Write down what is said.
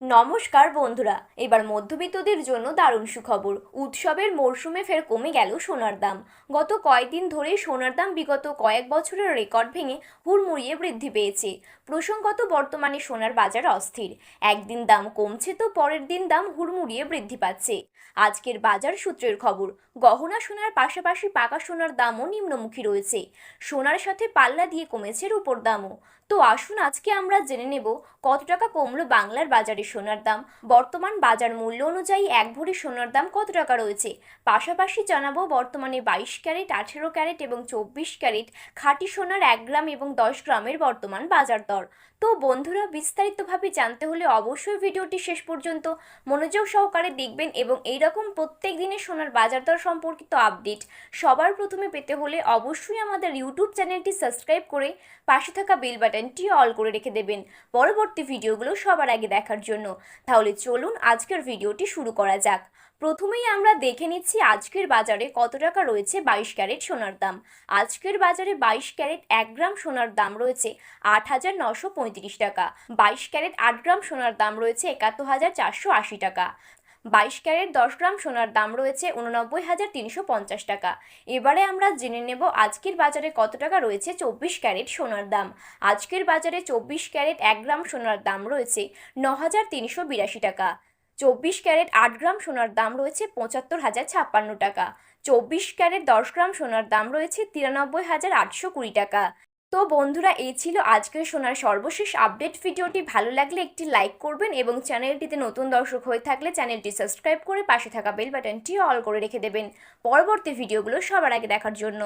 নমস্কার বন্ধুরা। এবার মধ্যবিত্তদের জন্য দারুণ সুখবর। উৎসবের মরশুমে ফের কমে গেল সোনার দাম। গত কয়েকদিন ধরেই সোনার দাম বিগত কয়েক বছরের রেকর্ড ভেঙে হুড়মুড়িয়ে বৃদ্ধি পেয়েছে। প্রসঙ্গত, বর্তমানে সোনার বাজার অস্থির। একদিন দাম কমছে তো পরের দিন দাম হুড়মুড়িয়ে বৃদ্ধি পাচ্ছে। আজকের বাজার সূত্রের খবর, গহনা সোনার পাশাপাশি পাকা সোনার দামও নিম্নমুখী রয়েছে। সোনার সাথে পাল্লা দিয়ে কমেছে রূপোর দামও। তো আসুন আজকে আমরা জেনে নেব কত টাকা কমলো বাংলার বাজারে সোনার দাম। বর্তমান বাজার মূল্য অনুযায়ী এক ভরি সোনার দাম কত টাকা রয়েছে। পাশাপাশি জানাবো বর্তমানে 22 ক্যারেট, 18 ক্যারেট এবং 24 ক্যারেট খাঁটি সোনার 1 গ্রাম এবং 10 গ্রামের বর্তমান বাজার দর। তো বন্ধুরা, বিস্তারিতভাবে জানতে হলে অবশ্যই ভিডিওটি শেষ পর্যন্ত মনোযোগ সহকারে দেখবেন এবং এইরকম প্রত্যেক দিনের সোনার বাজার দর সম্পর্কিত আপডেট সবার প্রথমে পেতে হলে অবশ্যই আমাদের ইউটিউব চ্যানেলটি সাবস্ক্রাইব করে পাশে থাকা বেল বাটনটি অল করে রেখে দেবেন পরবর্তী ভিডিওগুলো সবার আগে দেখার জন্য। তাহলে চলুন আজকের ভিডিওটি শুরু করা যাক। প্রথমেই আমরা দেখে নিচ্ছি আজকের বাজারে কত টাকা রয়েছে 22 ক্যারেট সোনার দাম। আজকের বাজারে 22 ক্যারেট 1 গ্রাম সোনার দাম রয়েছে 8,935 টাকা। 22 ক্যারেট 8 গ্রাম সোনার দাম রয়েছে 71,480 টাকা। 22 ক্যারেট 10 গ্রাম সোনার দাম রয়েছে 89,350 টাকা। এবারে আমরা জেনে নেব আজকের বাজারে কত টাকা রয়েছে 24 ক্যারেট সোনার দাম। আজকের বাজারে 24 ক্যারেট 1 গ্রাম সোনার দাম রয়েছে 9,382 টাকা। 24 ক্যারেট 8 গ্রাম সোনার দাম রয়েছে 75,056 টাকা। 24 ক্যারেট 10 গ্রাম সোনার দাম রয়েছে 93,820 টাকা। তো বন্ধুরা, এই ছিল আজকের সোনার সর্বশেষ আপডেট। ভিডিওটি ভালো লাগলে একটি লাইক করবেন এবং চ্যানেলটিতে নতুন দর্শক হয়ে থাকলে চ্যানেলটি সাবস্ক্রাইব করে পাশে থাকা বেল বাটনটি অল করে রেখে দেবেন পরবর্তী ভিডিওগুলো সবার আগে দেখার জন্য।